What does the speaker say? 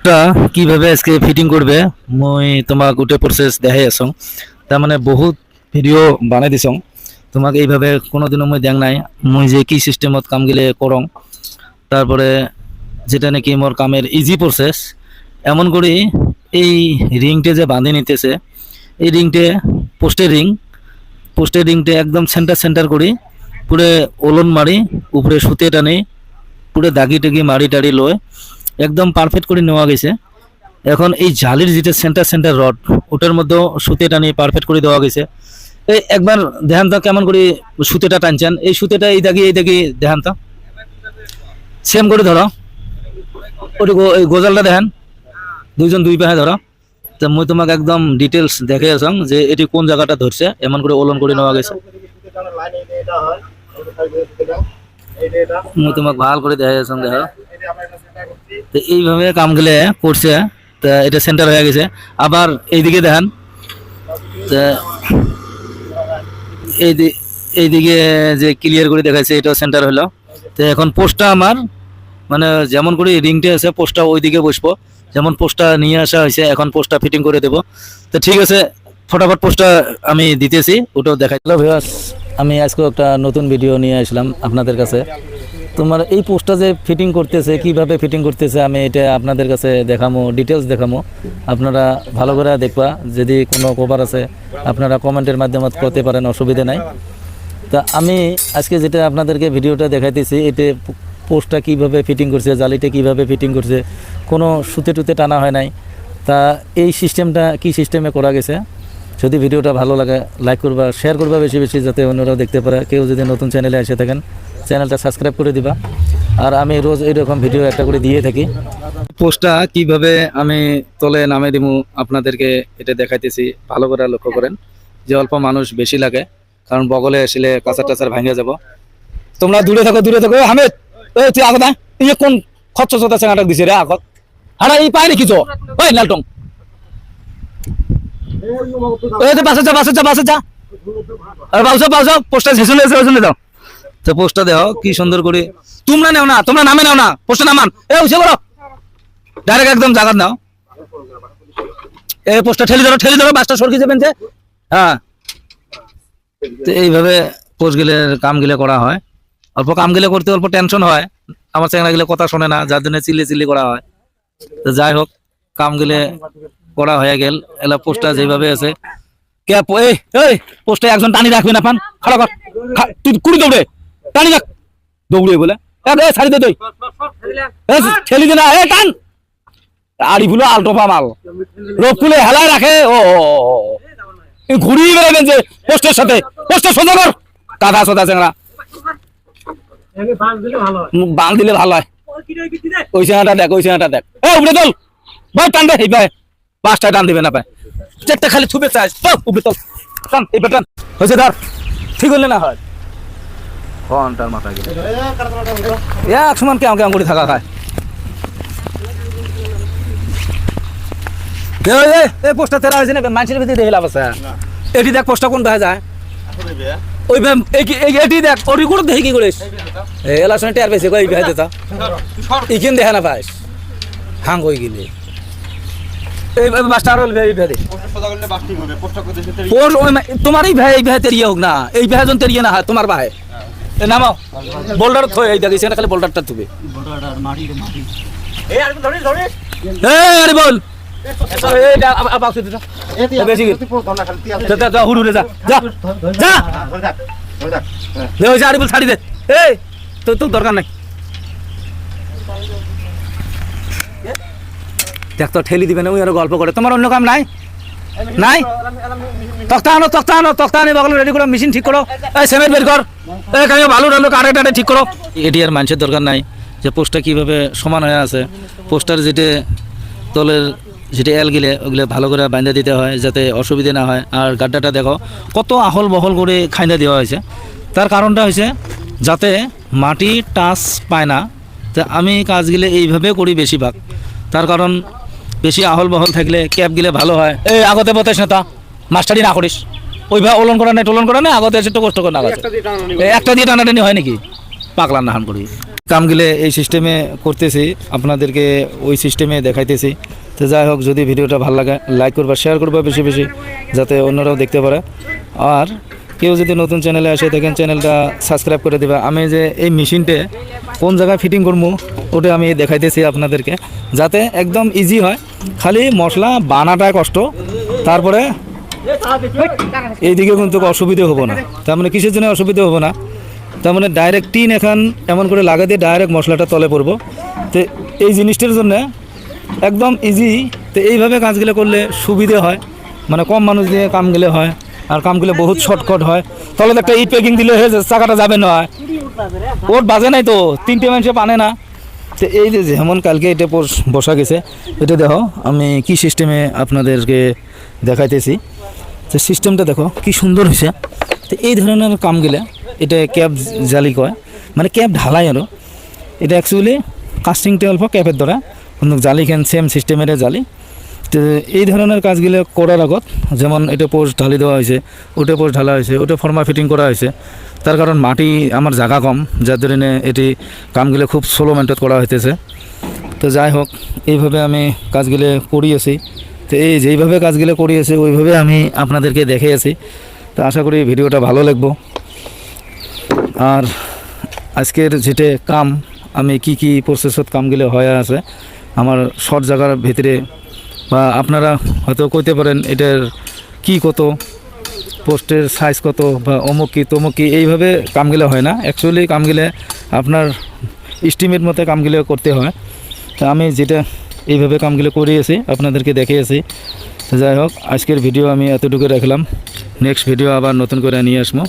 টা কিভাবে আজকে ফিটিং করবে মই তোমাক গোটে প্রসেস দেখাই আছো। তার মানে বহুত ভিডিও বানাই দিছং, তোমাক এইভাবে কোনোদিনও মই দেখ নাই মই যে কি সিস্টেমত কাম গিলে করং। তারপরে যেটা নাকি মোর কামের ইজি প্রসেস এমন করি এই রিংটে যে বাঁধে নিতেছে এই রিংটে পোস্টের রিংটে একদম সেন্টার করি পুরে ওলন মারি উপরে সুতে টানি পুরে দাগি টাগি মারি টাড়ি লয় একদম পারফেক্ট করে নেওয়া গেছে। এখন এই জালির যেটা সেন্টার রড ওটার মধ্যে সুতে টানি পারফেক্ট করে দেওয়া গেছে। এই একবার দেখান তো কেমন করে সুতেটা টানছেন, এই সুতেটা এই দাগি দেখান তো সেম করে ধরো ওটি এই গোজালটা দেখেন দুইজন দুই পাহে ধরো। তো মই তোমাকে একদম ডিটেলস দেখে আসাম যে এটি কোন জায়গাটা ধরছে এমন করে ওলন করে নেওয়া গেছে। মই তোমাকে ভাল করে দেখে আসাম দেখো। তো এইভাবে কাম গেলে করছে, তা এটা সেন্টার হয়ে গেছে। আবার এইদিকে দেখেন এইদিকে যে ক্লিয়ার করে দেখাচ্ছে এটাও সেন্টার হলো। তো এখন পোস্টটা আমার মানে যেমন করে রিংটা আছে পোস্টটা ওইদিকে বসবো, যেমন পোস্টটা নিয়ে আসা হয়েছে এখন পোস্টটা ফিটিং করে দেবো। তো ঠিক আছে ফটাফট পোস্টটা আমি দিতেছি, ওটাও দেখাই। হ্যালো ভিউয়ার্স, আমি আজকে একটা নতুন ভিডিও নিয়ে আসলাম আপনাদের কাছে। তোমার এই পোস্টটা যে ফিটিং করতেছে কিভাবে ফিটিং করতেছে আমি এটা আপনাদের কাছে দেখামো, ডিটেলস দেখামো। আপনারা ভালো করে দেখবা, যদি কোনো কভার আছে আপনারা কমেন্টের মাধ্যমে করতে পারেন, অসুবিধা নাই। তা আমি আজকে যেটা আপনাদেরকে ভিডিওটা দেখাইতেছি এতে পোস্টটা কিভাবে ফিটিং করছে, জালিটা কিভাবে ফিটিং করছে, কোনো সুতে টুতে টানা হয় নাই। তা এই সিস্টেমটা কি সিস্টেমে করা গেছে, যদি ভিডিওটা ভালো লাগে লাইক করবা, শেয়ার করবা বেশি বেশি যাতে অন্যরাও দেখতে পারে। কেউ যদি নতুন চ্যানেলে এসে থাকেন চ্যানেলটা সাবস্ক্রাইব করে দিবা। আর আমি রোজ এইরকম ভিডিও একটা করে দিয়ে থাকি। পোস্টটা কিভাবে আমি তলে নামে দিব আপনাদেরকে এটা দেখাইতেছি, ভালো করে লক্ষ্য করেন যে অল্প মানুষ বেশি লাগে, কারণ বগলে আসলে কাঁচা টাচার ভাঙে যাব। তোমরা দূরে থাকো হামেদ, তুই আগত এই কোন খরচ আছে নাটক দিছে রে আগত হারা এই পায় নাকি তো ওই লালটং পোস্টটা শেষে দাও। তো পোস্টটা দেও কি সুন্দর করে, তোমরা নেও না, তোমরা নামে নাও না, পোস্টটা নামান উঠে বলো ডাইরেক্ট একদম জায়গা নাও। এই পোস্টটা ঠেলি ধরো বাসটা সরকি যাবেন যে। হ্যাঁ, তো এইভাবে পোস্ট গেলে কাম গেলে করা হয়। অল্প কাম গেলে করতে অল্প টেনশন হয়, আমার চ্যাংরা গেলে কথা শোনে না, যার জন্য চিল্লি করা হয়। তো যাই হোক কাম গেলে করা হয়ে গেল। এলা পোস্টটা যেভাবে আছে কে এই পোস্টে একজন টানি রাখবে না, পান খাড়া কর তুই কুড়ি দৌড়ে টানি রাখ দৌড়ে বলে ছাড়ি দে তুই ঠেলি দে না টান আড়ি ফুলো আলটোপা মাল রোগ ফুলে হেলায় রাখে। ও ঘুরিয়ে বেড়াবেন যে পোস্টের সাথে, পোস্টের সোজা কর কাদা সোজা চ্যাংরা বাঁধ দিলে ভালো হয়। ওই চেনাটা দেখ উপরে তোল ভাই টান দে, এই ভাই পাঁচটা টান দিবে না পায় চারটা খালি থুবে চাই উপরে তোল টান এই টান হয়েছে ধর ঠিক হলে না হয় ঘন্টার মাথা গেলে এক সমান কেমন করে থাকা খায়। এই পোস্টটা তেরা হয়েছে না মানুষের ভিতরে দেখে লাভ আছে। এটি দেখ পোস্টটা কোন দেখা যায় ওই এটি দেখ ওটি করে দেখে কি করিস এলার সঙ্গে টের পেয়েছে কই বিহাই দেতা এইখান দেখা না পাইস হাং হয়ে গেলে তোমার এই ভাই তেরিয়ে হোক না, এই ভাইজন তেরিয়ে না তোমার ভাই নামাও বোল্ডার থই এই দেখিস খালি বোল্ডারটা থুবে আরে বল ছাড়ি দে তোর দরকার নাই দেখ তো ঠেলি দিবে না ওই আরো গল্প করে। তোমার অন্য কাম নাই নাই তক্তা আনো বগলে রেডি করো, মেশিন ঠিক করো, সেমেন্ট বের কর, ভালো কাটে ঠিক করো। এটি আর মানুষের দরকার নাই যে পোস্টটা কিভাবে সমান হয়ে আছে। পোস্টার যেটা তলের যেটা এল গেলে ওগুলো ভালো করে বাঁধা দিতে হয় যাতে অসুবিধা না হয়। আর গাড্ডাটা দেখো কত আহল বহল করে খাইন্দা দেওয়া হয়েছে, তার কারণটা হয়েছে যাতে মাটি টাচ পায় না। তো আমি কাজগুলো এইভাবে করি বেশিরভাগ, তার কারণ বেশি আহল বহল থাকলে ক্যাপ গেলে ভালো হয়। এই আগতে বতাস না তা মাস্টারি না করিস ওইভাবে ওলন করা নেই আগতে এসে তো কষ্ট করে না একটা দিয়ে টানাটানি হয় নাকি পাকলাম না হান করি। কামগুলো এই সিস্টেমে করতেছি, আপনাদেরকে ওই সিস্টেমে দেখাইতেছি। তো যাই হোক, যদি ভিডিওটা ভালো লাগে লাইক করবা, শেয়ার করবা বেশি বেশি, যাতে অন্যরাও দেখতে পারে। আর কেউ যদি নতুন চ্যানেলে আসে দেখেন, চ্যানেলটা সাবস্ক্রাইব করে দেবে। আমি যে এই মেশিনটা কোন জায়গায় ফিটিং করবো ওটা আমি দেখাইতেছি আপনাদেরকে, যাতে একদম ইজি হয়। খালি মশলা বানাটা কষ্ট, তারপরে এইদিকে কিন্তু অসুবিধে হবো না। তার মানে কিসের জন্য অসুবিধে হবো না, তার মানে ডাইরেক্ট টিন এখন এমন করে লাগা দিয়ে ডাইরেক্ট মশলাটা তলে পড়বো। তো এই জিনিসটার জন্য একদম ইজি। তো এইভাবে কাজগুলো করলে সুবিধে হয়, মানে কম মানুষ দিয়ে কামগুলো হয়, আর কামগুলো বহুত শর্টকাট হয়। তলে তো একটা ইট প্যাকিং দিলে হয়ে যায়, চাকাটা যাবে না, ওর বাজে নাই তো, 3টে মানুষে পানে না। তো এই যে যেমন কালকে এটা বসা গেছে, এটা দেখো আমি কি সিস্টেমে আপনাদেরকে দেখাইতেছি। তো সিস্টেমটা দেখো কি সুন্দর হয়েছে। তো এই ধরনের কামগুলো এটা ক্যাপ জালি কয়, মানে ক্যাপ ঢালাই আরও। এটা অ্যাকচুয়ালি কাস্টিংটা অল্প ক্যাপের দ্বারা, কিন্তু জালিখান সেম সিস্টেমের জালি। তো এই ধরনের কাজগুলো করার আগত, যেমন এটা পোস্ট ঢালি দেওয়া হয়েছে, ওটা পোস্ট ঢালা হয়েছে, ওটা ফর্মা ফিটিং করা হয়েছে। তার কারণ মাটি আমার জায়গা কম, যার জন্যে এটি কামগুলো খুব স্লো মেনটেন করা হইতেছে। তো যাই হোক, এইভাবে আমি কাজগুলো করিয়েছি। তো এই যেইভাবে কাজগুলো করিয়েছি ওইভাবে আমি আপনাদেরকে দেখিয়েছি। তো আশা করি ভিডিওটা ভালো লাগবো। আর আজকের যেটা কাম, আমি কি কি প্রসেসত কামগুলো হয়ে আছে আমার শর্ট জায়গার ভিতরে, বা আপনারা হয়তো কইতে পারেন এটার কি কত, পোস্টের সাইজ কত, বা অমুক কি তমুক কি, এইভাবে কামগুলো হয় না। অ্যাকচুয়ালি কামগুলো আপনার এস্টিমেট মতো কামগুলো করতে হয়। তো আমি যেটা এইভাবে কামগুলো করিয়েছি আপনাদেরকে দেখিয়েছি। তো যাই হোক, আজকের ভিডিও আমি এতটুকু রাখলাম। নেক্সট ভিডিও আবার নতুন করে নিয়ে আসবো।